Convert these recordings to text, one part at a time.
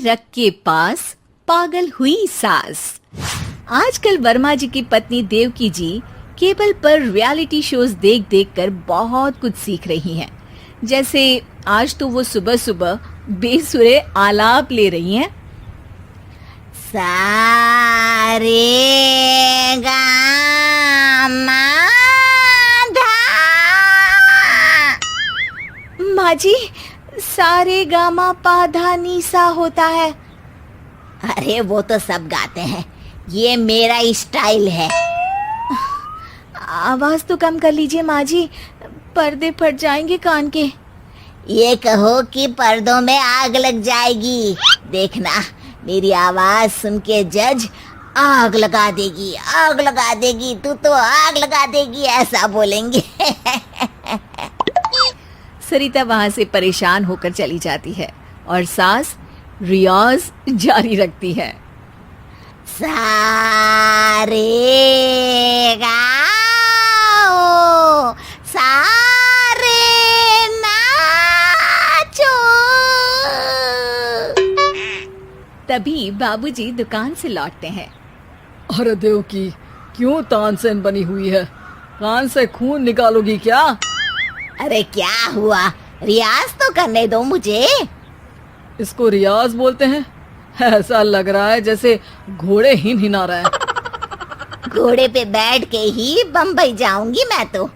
रख के पास पागल हुई सास। आजकल वर्मा जी की पत्नी देवकी जी केबल पर रियलिटी शोज देख देख कर बहुत कुछ सीख रही हैं। जैसे आज तो वो सुबह सुबह बेसुरे आलाप ले रही हैं। सारे गामा माँ जी, सारे गामा पा धा नी सा होता है। अरे वो तो सब गाते हैं, ये मेरा स्टाइल है। आवाज तो कम कर लीजिए माँ जी, पर्दे फट जाएंगे कान के। ये कहो कि पर्दों में आग लग जाएगी। देखना, मेरी आवाज सुन के जज आग लगा देगी, आग लगा देगी, तू तो आग लगा देगी, ऐसा बोलेंगे। सरिता वहां से परेशान होकर चली जाती है और सास रियाज जारी रखती है। सारे गाओ, सारे नाचो। तभी बाबूजी दुकान से लौटते हैं। अरे देवकी, क्यों तानसेन बनी हुई है? कान से खून निकालोगी क्या? अरे क्या हुआ, रियाज तो करने दो मुझे। इसको रियाज बोलते हैं? ऐसा लग रहा है जैसे घोड़े हिना रहा है। घोड़े पे बैठ के ही बम्बई जाऊंगी मैं तो,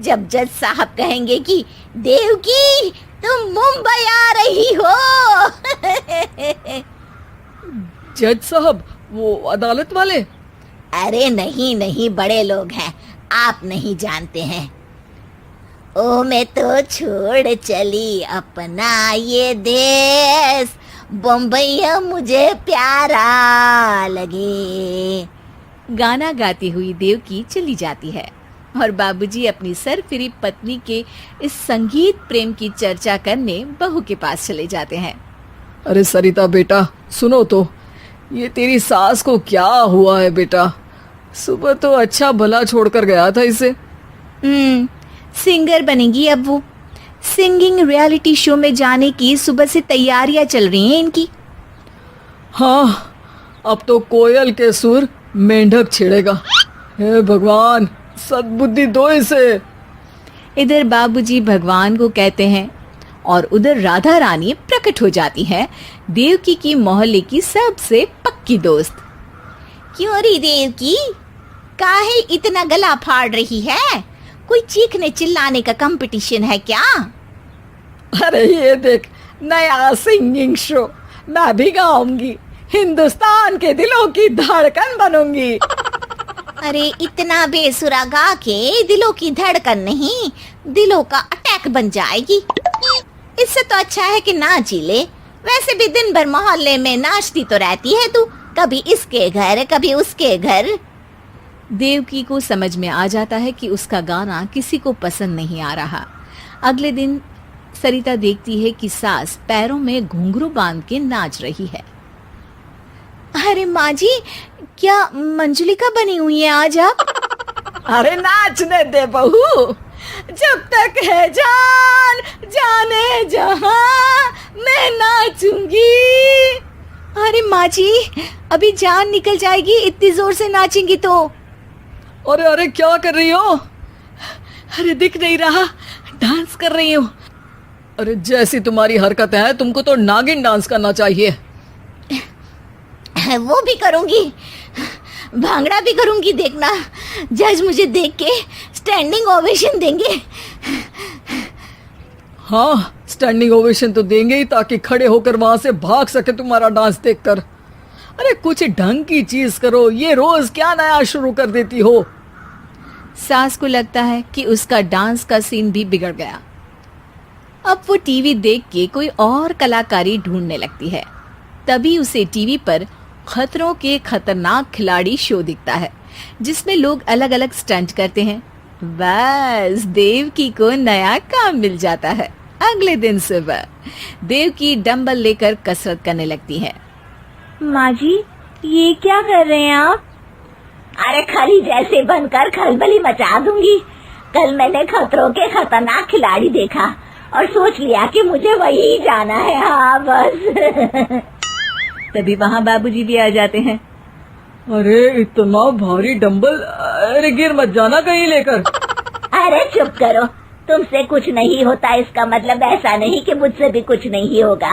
जब जज साहब कहेंगे कि देवकी तुम मुंबई आ रही हो। जज साहब, वो अदालत वाले? अरे नहीं नहीं, बड़े लोग हैं, आप नहीं जानते हैं। ओ मैं तो छोड़ चली अपना ये देश, बम्बई मुझे प्यारा लगे। गाना गाती हुई देवकी चली जाती है और बाबूजी अपनी सरफिरी पत्नी के इस संगीत प्रेम की चर्चा करने बहू के पास चले जाते हैं। अरे सरिता बेटा, सुनो तो, ये तेरी सास को क्या हुआ है बेटा? सुबह तो अच्छा भला छोड़कर गया था इसे। सिंगर बनेगी अब वो। सिंगिंग रियलिटी शो में जाने की सुबह से तैयारियां चल रही हैं इनकी। हाँ, अब तो कोयल के सुर मेंढक छेड़ेगा। हे भगवान, सद्बुद्धि दो इसे। इधर बाबूजी भगवान को कहते हैं और उधर राधा रानी प्रकट हो जाती है, देवकी की मोहल्ले की सबसे पक्की दोस्त। क्यों री देवकी, काहे इतना गला फाड़ रही है? कोई चीखने चिल्लाने का कंपटीशन है क्या? अरे ये देख, नया सिंगिंग शो, मैं भी गाऊंगी, हिंदुस्तान के दिलों की धड़कन बनूंगी। अरे इतना बेसुरा गा के दिलों की धड़कन नहीं, दिलों का अटैक बन जाएगी। इससे तो अच्छा है कि नाच ही ले। वैसे भी दिन भर मोहल्ले में नाचती तो रहती है तू, कभी इसके घर कभी उसके घर। देवकी को समझ में आ जाता है कि उसका गाना किसी को पसंद नहीं आ रहा। अगले दिन सरिता देखती है कि सास पैरों में घुंघरू बांध के नाच रही है। अरे माँ जी, क्या मंजुलिका बनी हुई है आज आप? अरे नाचने दे बहू, जब तक है जान जाने जहां मैं नाचूंगी। अरे माँ जी, अभी जान निकल जाएगी, इतनी जोर से नाचेंगी तो। अरे अरे क्या कर रही हो? अरे दिख नहीं रहा, डांस कर रही हूँ। अरे जैसी तुम्हारी हरकत है, तुमको तो नागिन डांस करना चाहिए। वो भी करूंगी, भांगड़ा भी करूंगी, देखना जज मुझे देख के स्टैंडिंग ओवेशन देंगे। हाँ, स्टैंडिंग ओवेशन तो देंगे ही, ताकि खड़े होकर वहां से भाग सके तुम्हारा डांस देखकर। अरे कुछ ढंग की चीज करो, ये रोज क्या नया शुरू कर देती हो? सास को लगता है कि उसका डांस का सीन भी बिगड़ गया। अब वो टीवी देख के कोई और कलाकारी ढूंढने लगती है। तभी उसे टीवी पर खतरों के खतरनाक खिलाड़ी शो दिखता है, जिसमें लोग अलग अलग स्टंट करते हैं। बस देवकी को नया काम मिल जाता है। अगले दिन सुबह देवकी डंबल लेकर कसरत करने लगती है। माँ जी, ये क्या कर रहे हैं आप? अरे खरी जैसे बनकर खलबली मचा दूंगी। कल मैंने खतरों के खतरनाक खिलाड़ी देखा और सोच लिया कि मुझे वही जाना है। हाँ बस। तभी वहाँ बाबूजी भी आ जाते हैं। अरे इतना भारी डंबल, अरे गिर मत जाना कहीं लेकर। अरे चुप करो, तुमसे कुछ नहीं होता इसका मतलब ऐसा नहीं कि मुझसे भी कुछ नहीं होगा।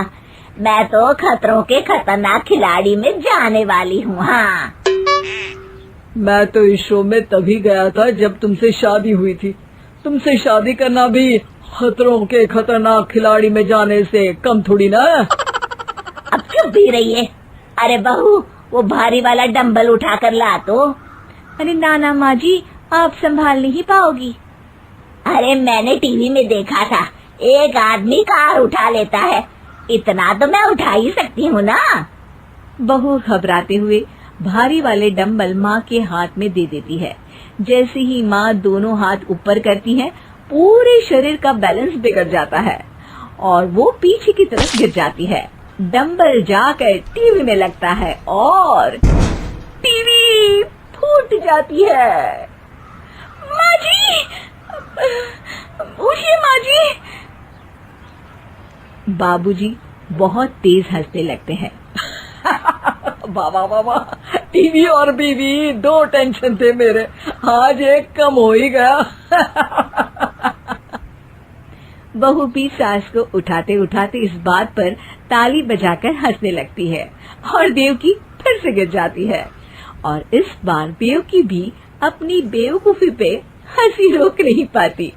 मैं तो खतरों के खतरनाक खिलाड़ी में जाने वाली हूँ। हाँ, मैं तो इस शो में तभी गया था जब तुमसे शादी हुई थी। तुमसे शादी करना भी खतरों के खतरनाक खिलाड़ी में जाने से कम थोड़ी ना है। अब चुप भी रहिए। अरे बहू, वो भारी वाला डंबल उठा कर ला तो। अरे ना माँ जी, आप संभाल नहीं पाओगी। अरे मैंने टीवी में देखा था, एक आदमी कार उठा लेता है, इतना तो मैं उठा ही सकती हूँ ना। बहू घबराते हुए भारी वाले डंबल माँ के हाथ में दे देती है। जैसे ही माँ दोनों हाथ ऊपर करती है, पूरे शरीर का बैलेंस बिगड़ जाता है और वो पीछे की तरफ गिर जाती है। डंबल जाकर टीवी में लगता है और टीवी फूट जाती है। माँ जी, उठिए माँ जी। बाबूजी बहुत तेज हंसने लगते हैं। बाबा बाबा, टीवी और बीवी दो टेंशन थे मेरे, आज एक कम हो ही गया। बहू भी सास को उठाते उठाते इस बात पर ताली बजाकर हंसने लगती है और देवकी फिर से गिर जाती है। और इस बार देवकी भी अपनी बेवकूफी पे हंसी रोक नहीं पाती।